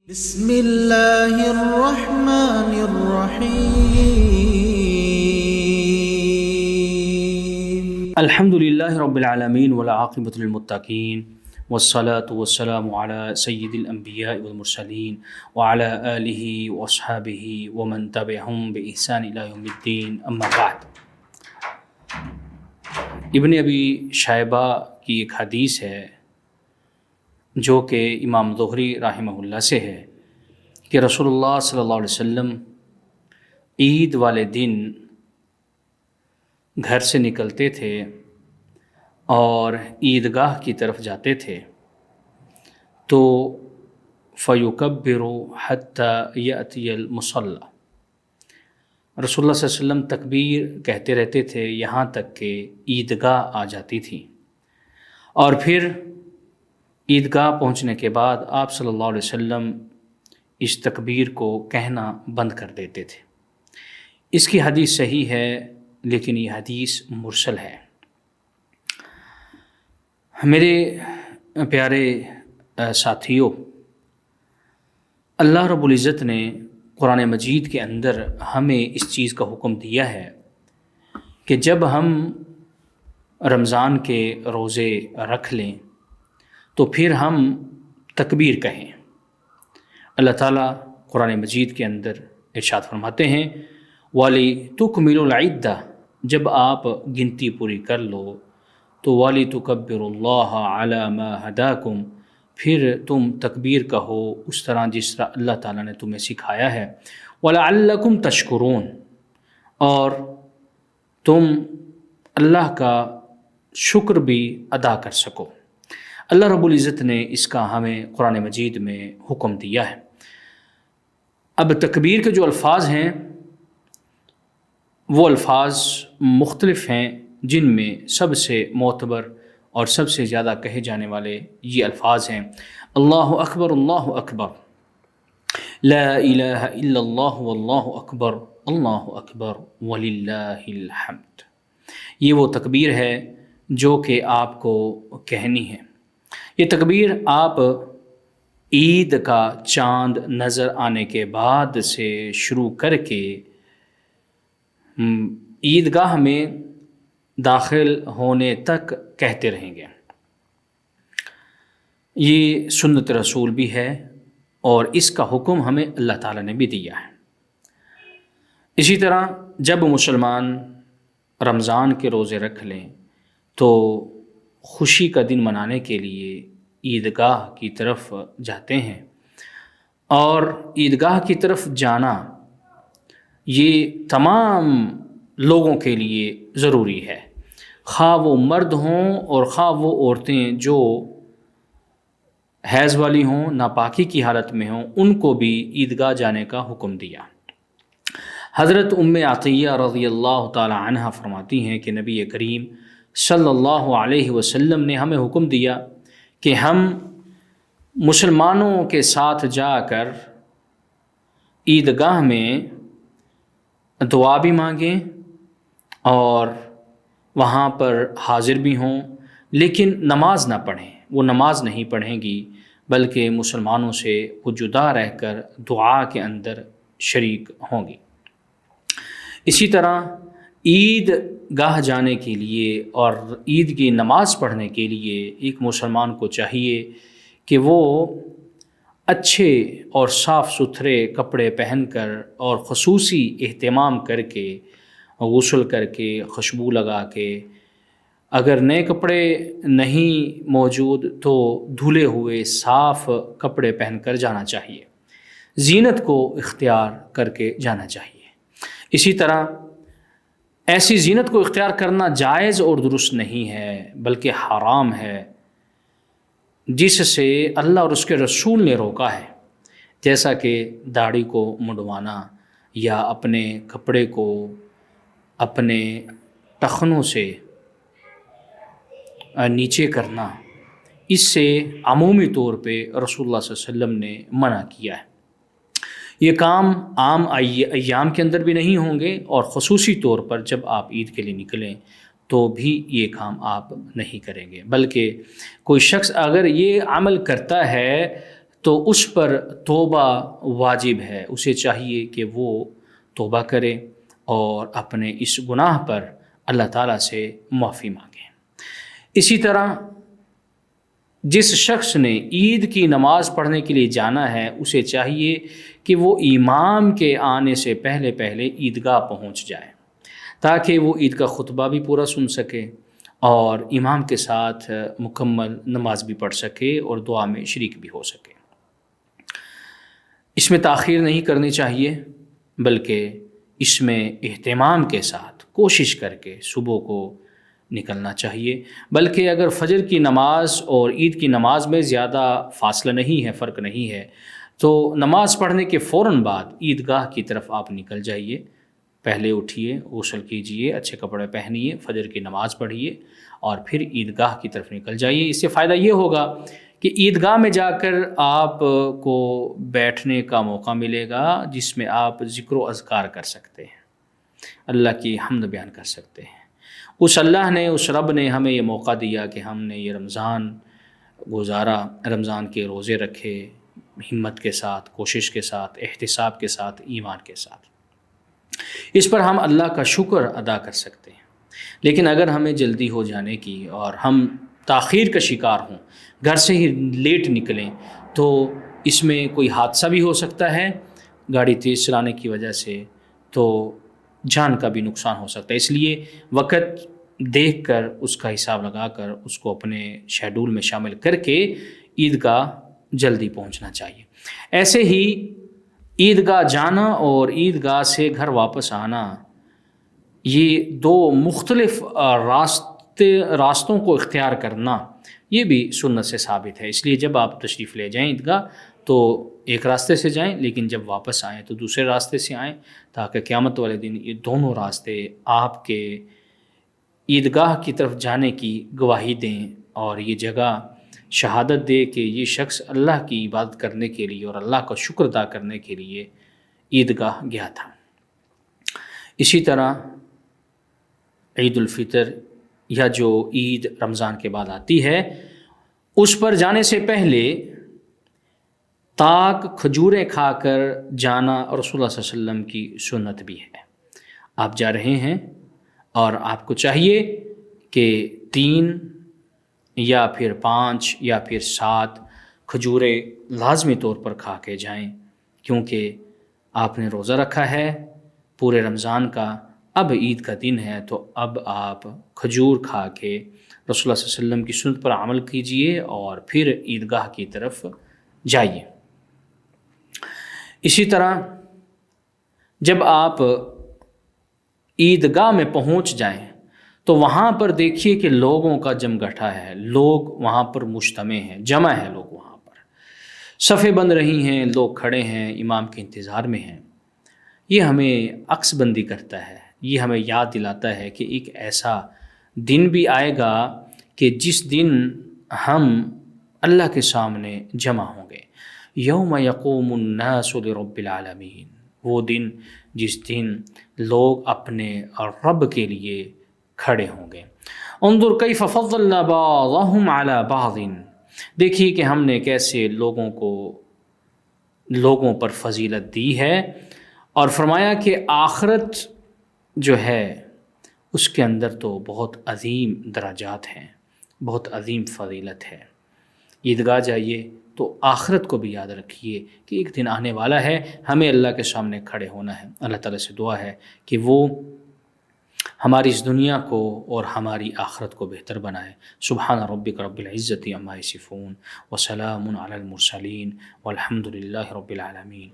بسم اللہ الرحمن الرحیم الحمد للہ رب العالمین والعاقبۃ للمتقین والصلاة والسلام علی سید الانبیاء والمرسلین وعلی آلہ واصحابہ ومن تبعہم بإحسان الی یوم الدین، اما بعد۔ ابن ابی شیبہ کی ایک حدیث ہے جو کہ امام ظہری رحمہ اللہ سے ہے کہ رسول اللہ صلی اللہ علیہ وسلم عید والے دن گھر سے نکلتے تھے اور عیدگاہ کی طرف جاتے تھے تو فیکبر حتی یأتی المصلی، رسول اللہ صلی اللہ علیہ وسلم تکبیر کہتے رہتے تھے یہاں تک کہ عیدگاہ آ جاتی تھی، اور پھر عیدگاہ پہنچنے کے بعد آپ صلی اللہ علیہ وسلم اس تکبیر کو کہنا بند کر دیتے تھے۔ اس کی حدیث صحیح ہے لیکن یہ حدیث مرسل ہے۔ میرے پیارے ساتھیوں، اللہ رب العزت نے قرآن مجید کے اندر ہمیں اس چیز کا حکم دیا ہے کہ جب ہم رمضان کے روزے رکھ لیں تو پھر ہم تکبیر کہیں۔ اللہ تعالیٰ قرآن مجید کے اندر ارشاد فرماتے ہیں وَلِتُكْمِلُوا الْعِدَّةَ، جب آپ گنتی پوری کر لو تو وَلِتُكَبِّرُوا اللَّهَ عَلَى مَا هَدَاكُمْ، پھر تم تکبیر کہو اس طرح جس طرح اللہ تعالیٰ نے تمہیں سکھایا ہے، وَلَعَلَّكُمْ تَشْكُرُونَ، اور تم اللہ کا شکر بھی ادا کر سکو۔ اللہ رب العزت نے اس کا ہمیں قرآن مجید میں حکم دیا ہے۔ اب تکبیر کے جو الفاظ ہیں وہ الفاظ مختلف ہیں، جن میں سب سے معتبر اور سب سے زیادہ کہے جانے والے یہ الفاظ ہیں اللہ اکبر لا الہ الا اللہ واللہ اکبر وللہ الحمد۔ یہ وہ تکبیر ہے جو کہ آپ کو کہنی ہے۔ یہ تکبیر آپ عید کا چاند نظر آنے کے بعد سے شروع کر کے عیدگاہ میں داخل ہونے تک کہتے رہیں گے۔ یہ سنت رسول بھی ہے اور اس کا حکم ہمیں اللہ تعالیٰ نے بھی دیا ہے۔ اسی طرح جب مسلمان رمضان کے روزے رکھ لیں تو خوشی کا دن منانے کے لیے عیدگاہ کی طرف جاتے ہیں، اور عیدگاہ کی طرف جانا یہ تمام لوگوں کے لیے ضروری ہے، خواہ وہ مرد ہوں اور خواہ وہ عورتیں جو حیض والی ہوں، ناپاکی کی حالت میں ہوں، ان کو بھی عیدگاہ جانے کا حکم دیا۔ حضرت ام عطیہ رضی اللہ تعالی عنہ فرماتی ہیں کہ نبی کریم صلی اللہ علیہ وسلم نے ہمیں حکم دیا کہ ہم مسلمانوں کے ساتھ جا کر عیدگاہ میں دعا بھی مانگیں اور وہاں پر حاضر بھی ہوں، لیکن نماز نہ پڑھیں۔ وہ نماز نہیں پڑھیں گی بلکہ مسلمانوں سے وہ جدا رہ کر دعا کے اندر شریک ہوں گی۔ اسی طرح عید گاہ جانے کے لیے اور عید کی نماز پڑھنے کے لیے ایک مسلمان کو چاہیے کہ وہ اچھے اور صاف ستھرے کپڑے پہن کر اور خصوصی اہتمام کر کے غسل کر کے خوشبو لگا کے، اگر نئے کپڑے نہیں موجود تو دھلے ہوئے صاف کپڑے پہن کر جانا چاہیے، زینت کو اختیار کر کے جانا چاہیے۔ اسی طرح ایسی زینت کو اختیار کرنا جائز اور درست نہیں ہے بلکہ حرام ہے، جس سے اللہ اور اس کے رسول نے روکا ہے، جیسا کہ داڑھی کو منڈوانا یا اپنے کپڑے کو اپنے ٹخنوں سے نیچے کرنا، اس سے عمومی طور پہ رسول اللہ صلی اللہ علیہ وسلم نے منع کیا ہے۔ یہ کام عام ایام کے اندر بھی نہیں ہوں گے، اور خصوصی طور پر جب آپ عید کے لیے نکلیں تو بھی یہ کام آپ نہیں کریں گے، بلکہ کوئی شخص اگر یہ عمل کرتا ہے تو اس پر توبہ واجب ہے، اسے چاہیے کہ وہ توبہ کرے اور اپنے اس گناہ پر اللہ تعالیٰ سے معافی مانگے۔ اسی طرح جس شخص نے عید کی نماز پڑھنے کے لیے جانا ہے، اسے چاہیے کہ وہ امام کے آنے سے پہلے پہلے عیدگاہ پہنچ جائے تاکہ وہ عید کا خطبہ بھی پورا سن سکے اور امام کے ساتھ مکمل نماز بھی پڑھ سکے اور دعا میں شریک بھی ہو سکے۔ اس میں تاخیر نہیں کرنی چاہیے، بلکہ اس میں اہتمام کے ساتھ کوشش کر کے صبح کو نکلنا چاہیے۔ بلکہ اگر فجر کی نماز اور عید کی نماز میں زیادہ فاصلہ نہیں ہے، فرق نہیں ہے، تو نماز پڑھنے کے فوراً بعد عیدگاہ کی طرف آپ نکل جائیے۔ پہلے اٹھیے، غسل کیجیے، اچھے کپڑے پہنیے، فجر کی نماز پڑھیے اور پھر عیدگاہ کی طرف نکل جائیے۔ اس سے فائدہ یہ ہوگا کہ عیدگاہ میں جا کر آپ کو بیٹھنے کا موقع ملے گا جس میں آپ ذکر و اذکار کر سکتے ہیں، اللہ کی حمد بیان کر سکتے ہیں۔ اس اللہ نے، اس رب نے ہمیں یہ موقع دیا کہ ہم نے یہ رمضان گزارا، رمضان کے روزے رکھے، ہمت کے ساتھ، کوشش کے ساتھ، احتساب کے ساتھ، ایمان کے ساتھ۔ اس پر ہم اللہ کا شکر ادا کر سکتے ہیں۔ لیکن اگر ہمیں جلدی ہو جانے کی اور ہم تاخیر کا شکار ہوں، گھر سے ہی لیٹ نکلیں، تو اس میں کوئی حادثہ بھی ہو سکتا ہے گاڑی تیز چلانے کی وجہ سے، تو جان کا بھی نقصان ہو سکتا ہے۔ اس لیے وقت دیکھ کر، اس کا حساب لگا کر، اس کو اپنے شیڈول میں شامل کر کے عیدگاہ جلدی پہنچنا چاہیے۔ ایسے ہی عیدگاہ جانا اور عیدگاہ سے گھر واپس آنا، یہ دو مختلف راستوں کو اختیار کرنا، یہ بھی سنت سے ثابت ہے۔ اس لیے جب آپ تشریف لے جائیں عیدگاہ تو ایک راستے سے جائیں، لیکن جب واپس آئیں تو دوسرے راستے سے آئیں، تاکہ قیامت والے دن یہ دونوں راستے آپ کے عیدگاہ کی طرف جانے کی گواہی دیں اور یہ جگہ شہادت دے کہ یہ شخص اللہ کی عبادت کرنے کے لیے اور اللہ کا شکر ادا کرنے کے لیے عیدگاہ گیا تھا۔ اسی طرح عید الفطر یا جو عید رمضان کے بعد آتی ہے، اس پر جانے سے پہلے تاک کھجوریں کھا کر جانا رسول اللہ صلی اللہ علیہ وسلم کی سنت بھی ہے۔ آپ جا رہے ہیں اور آپ کو چاہیے کہ 3 یا پھر 5 یا پھر 7 کھجوریں لازمی طور پر کھا کے جائیں، کیونکہ آپ نے روزہ رکھا ہے پورے رمضان کا، اب عید کا دن ہے تو اب آپ کھجور کھا کے رسول اللہ صلی اللہ علیہ وسلم کی سنت پر عمل کیجئے اور پھر عیدگاہ کی طرف جائیے۔ اسی طرح جب آپ عیدگاہ میں پہنچ جائیں تو وہاں پر دیکھیے کہ لوگوں کا جم گٹھا ہے، لوگ وہاں پر مجتمع ہیں، جمع ہیں، لوگ وہاں پر صفیں بن رہی ہیں، لوگ کھڑے ہیں، امام کے انتظار میں ہیں۔ یہ ہمیں عکس بندی کرتا ہے، یہ ہمیں یاد دلاتا ہے کہ ایک ایسا دن بھی آئے گا کہ جس دن ہم اللہ کے سامنے جمع ہوں گے۔ یوم یقوم الناس لرب العالمین، وہ دن جس دن لوگ اپنے رب کے لیے کھڑے ہوں گے۔ انظر کیف فضلنا بعضهم علی بعض، دیکھیے کہ ہم نے کیسے لوگوں پر فضیلت دی ہے، اور فرمایا کہ آخرت جو ہے اس کے اندر تو بہت عظیم درجات ہیں، بہت عظیم فضیلت ہے۔ عیدگاہ جائیے تو آخرت کو بھی یاد رکھیے کہ ایک دن آنے والا ہے، ہمیں اللہ کے سامنے کھڑے ہونا ہے۔ اللہ تعالیٰ سے دعا ہے کہ وہ ہماری اس دنیا کو اور ہماری آخرت کو بہتر بنائے۔ سبحان ربک رب العزت عما یصفون وسلام علی المرسلین والحمد للہ رب العالمین۔